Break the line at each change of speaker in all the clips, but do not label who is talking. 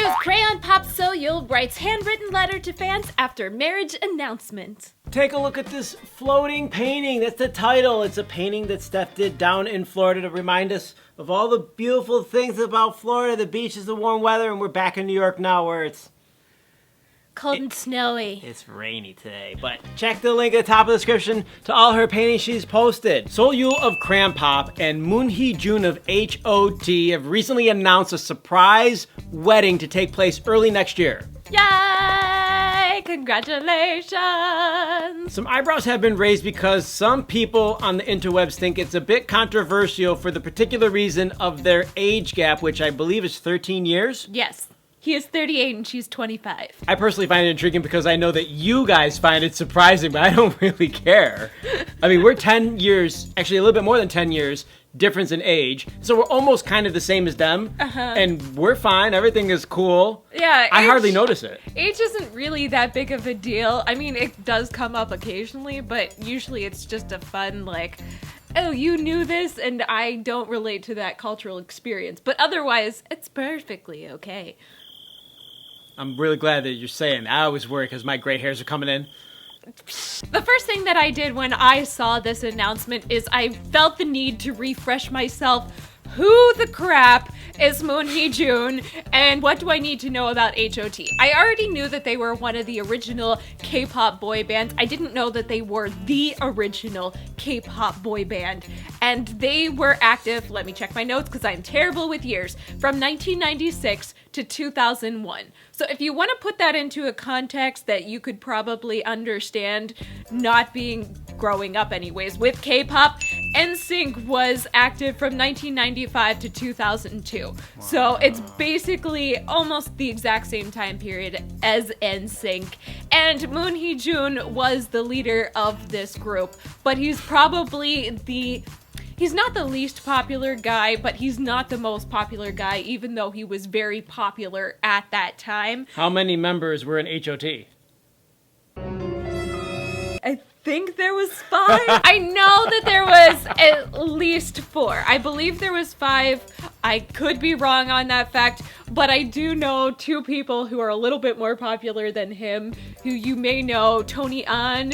of Crayon Pop Soyul writes handwritten letter to fans after marriage announcement.
Take a look at this floating painting. That's the title. It's a painting that Steph did down in Florida to remind us of all the beautiful things about Florida, the beaches, the warm weather, and we're back in New York now where it's
cold and snowy.
It's rainy today, but check the link at the top of the description to all her paintings she's posted. Soyul of Crayon Pop and Moonhee Jun of HOT have recently announced a surprise wedding to take place early next year.
Yay! Congratulations!
Some eyebrows have been raised because some people on the interwebs think it's a bit controversial for the particular reason of their age gap, which I believe is 13 years.
Yes. He is 38 and she's 25.
I personally find it intriguing because I know that you guys find it surprising, but I don't really care. I mean, we're 10 years, actually a little bit more than 10 years difference in age, so we're almost kind of the same as them, and we're fine, everything is cool.
Yeah,
I hardly notice it.
Age isn't really that big of a deal. I mean, it does come up occasionally, but usually it's just a fun, like, oh, you knew this, and I don't relate to that cultural experience. But otherwise, it's perfectly okay.
I'm really glad that you're saying that. I always worry because my gray hairs are coming in.
The first thing that I did when I saw this announcement is I felt the need to refresh myself. Who the crap is Moonhee Jun, and what do I need to know about HOT? I already knew that they were one of the original K-pop boy bands. I didn't know that they were the original K-pop boy band, and they were active, let me check my notes because I'm terrible with years, from 1996 to 2001. So if you want to put that into a context that you could probably understand, not being growing up anyways with K-pop, NSYNC was active from 1995 to 2002. Wow. So it's basically almost the exact same time period as NSYNC. And Moonhee Jun was the leader of this group, but he's probably he's not the least popular guy, but he's not the most popular guy, even though he was very popular at that time.
How many members were in HOT?
I think there was 5. I know that there was at least 4. I believe there was 5. I could be wrong on that fact, but I do know 2 people who are a little bit more popular than him, who you may know, Tony An,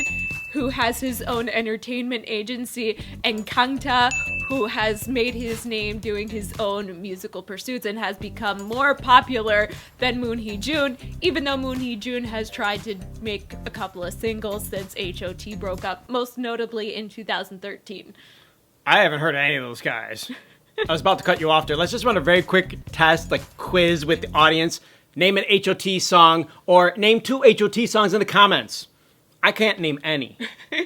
who has his own entertainment agency, and Kangta, who has made his name doing his own musical pursuits and has become more popular than Moonhee Jun, even though Moonhee Jun has tried to make a couple of singles since HOT broke up, most notably in 2013.
I haven't heard of any of those guys. I was about to cut you off there. Let's just run a very quick test, like quiz with the audience. Name an HOT song, or name 2 HOT songs in the comments. I can't name any.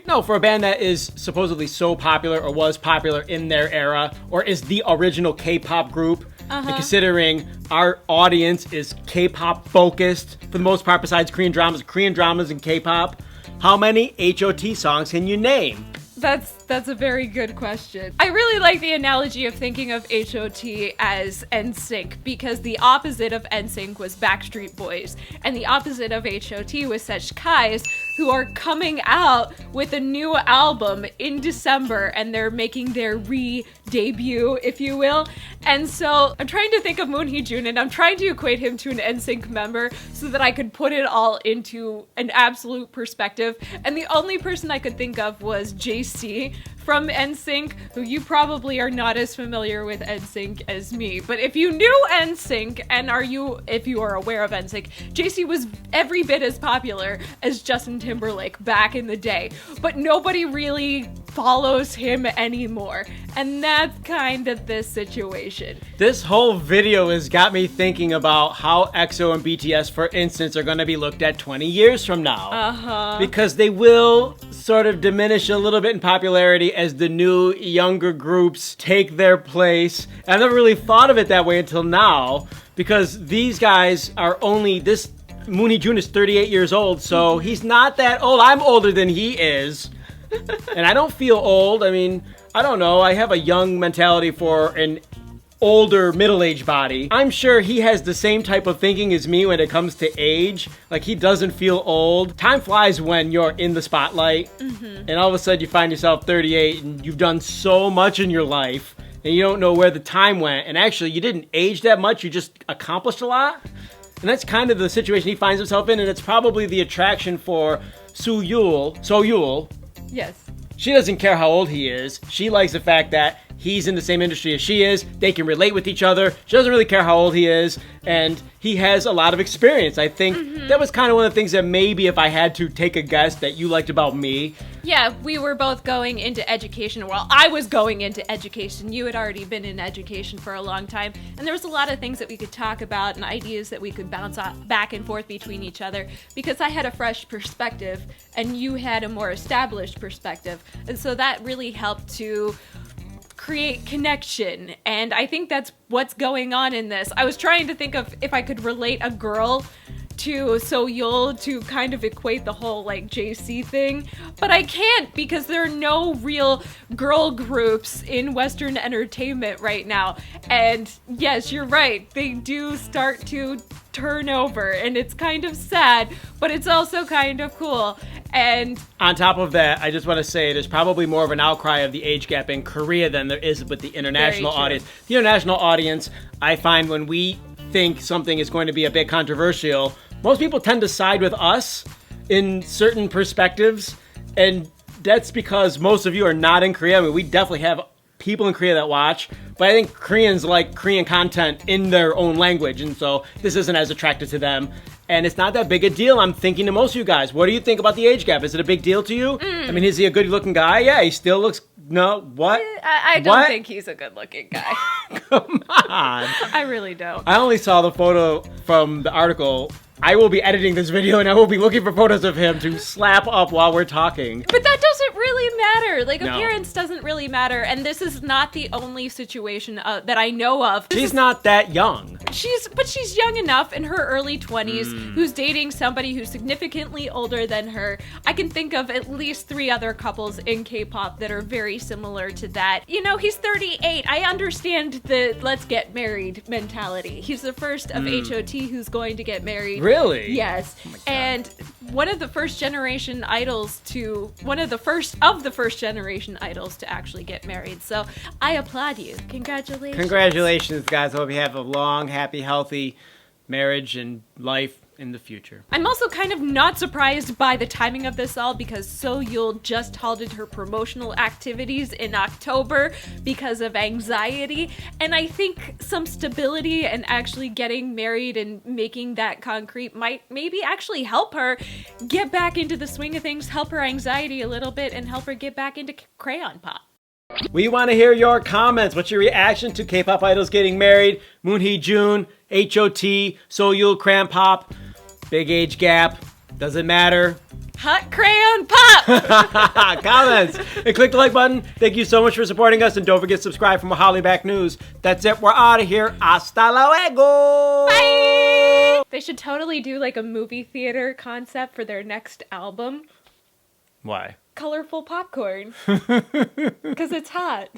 No, for a band that is supposedly so popular or was popular in their era or is the original K-pop group, and considering our audience is K-pop focused for the most part besides Korean dramas and K-pop, how many HOT songs can you name?
That's a very good question. I really like the analogy of thinking of HOT as NSYNC, because the opposite of NSYNC was Backstreet Boys, and the opposite of HOT was Sesh Kais, who are coming out with a new album in December, and they're making their re-debut, if you will. And so I'm trying to think of Moonhee Jun, and I'm trying to equate him to an NSYNC member so that I could put it all into an absolute perspective. And the only person I could think of was JC from NSYNC, who you probably are not as familiar with NSYNC as me. But if you knew NSYNC, and if you are aware of NSYNC, JC was every bit as popular as Justin Timberlake back in the day. But nobody really follows him anymore. And that's kind of this situation.
This whole video has got me thinking about how EXO and BTS, for instance, are going to be looked at 20 years from now. Because they will sort of diminish a little bit in popularity as the new, younger groups take their place. I never really thought of it that way until now, because these guys are Moonhee Jun is 38 years old, so he's not that old. I'm older than he is. And I don't feel old. I mean, I don't know. I have a young mentality for an older middle-aged body. I'm sure he has the same type of thinking as me when it comes to age. Like, he doesn't feel old. Time flies when you're in the spotlight, and all of a sudden you find yourself 38 and you've done so much in your life and you don't know where the time went, and actually you didn't age that much, you just accomplished a lot. And that's kind of the situation he finds himself in, and it's probably the attraction for So-Yul.
Yes.
She doesn't care how old he is. She likes the fact that he's in the same industry as she is. They can relate with each other. She doesn't really care how old he is. And he has a lot of experience. I think that was kind of one of the things that maybe if I had to take a guess that you liked about me.
Yeah, we were both going into education. Well, I was going into education. You had already been in education for a long time. And there was a lot of things that we could talk about and ideas that we could bounce off back and forth between each other because I had a fresh perspective and you had a more established perspective. And so that really helped to create connection. And I think that's what's going on in this. I was trying to think of if I could relate a girl to So-Yul to kind of equate the whole like JC thing, but I can't because there are no real girl groups in Western entertainment right now. And yes, you're right, they do start to turn over and it's kind of sad, but it's also kind of cool. And
on top of that, I just want to say there's probably more of an outcry of the age gap in Korea than there is with the international audience. The international audience, I find when we think something is going to be a bit controversial, most people tend to side with us in certain perspectives, and that's because most of you are not in Korea. I mean, we definitely have people in Korea that watch, but I think Koreans like Korean content in their own language, and so this isn't as attractive to them. And it's not that big a deal. I'm thinking to most of you guys, what do you think about the age gap? Is it a big deal to you? I mean, is he a good-looking guy? Yeah, he still looks... No, what?
I don't think he's a good-looking guy.
Come on.
I really don't.
I only saw the photo from the article. I will be editing this video and I will be looking for photos of him to slap up while we're talking.
But that doesn't really matter. Like,
No.
appearance doesn't really matter. And this is not the only situation that I know of.
She's not that young.
But she's young enough in her early 20s who's dating somebody who's significantly older than her. I can think of at least 3 other couples in K-pop that are very similar to that. You know, he's 38. I understand the let's get married mentality. He's the first of HOT who's going to get married.
Really?
Yes. And one of the first generation idols to actually get married. So I applaud you. Congratulations.
Congratulations, guys. I hope you have a long, happy, healthy marriage and life in the future.
I'm also kind of not surprised by the timing of this all because So-Yul just halted her promotional activities in October because of anxiety. And I think some stability and actually getting married and making that concrete might maybe actually help her get back into the swing of things, help her anxiety a little bit, and help her get back into crayon pop.
We want to hear your comments. What's your reaction to K-pop idols getting married? Moonhee-jun, HOT, So-Yul, Crayon Pop, big age gap, doesn't matter.
Hot crayon pop!
Comments and click the like button. Thank you so much for supporting us, and don't forget to subscribe for more Hallyu Back news. That's it. We're out of here. Hasta luego.
Bye! They should totally do like a movie theater concept for their next album.
Why?
Colorful popcorn. Because it's hot.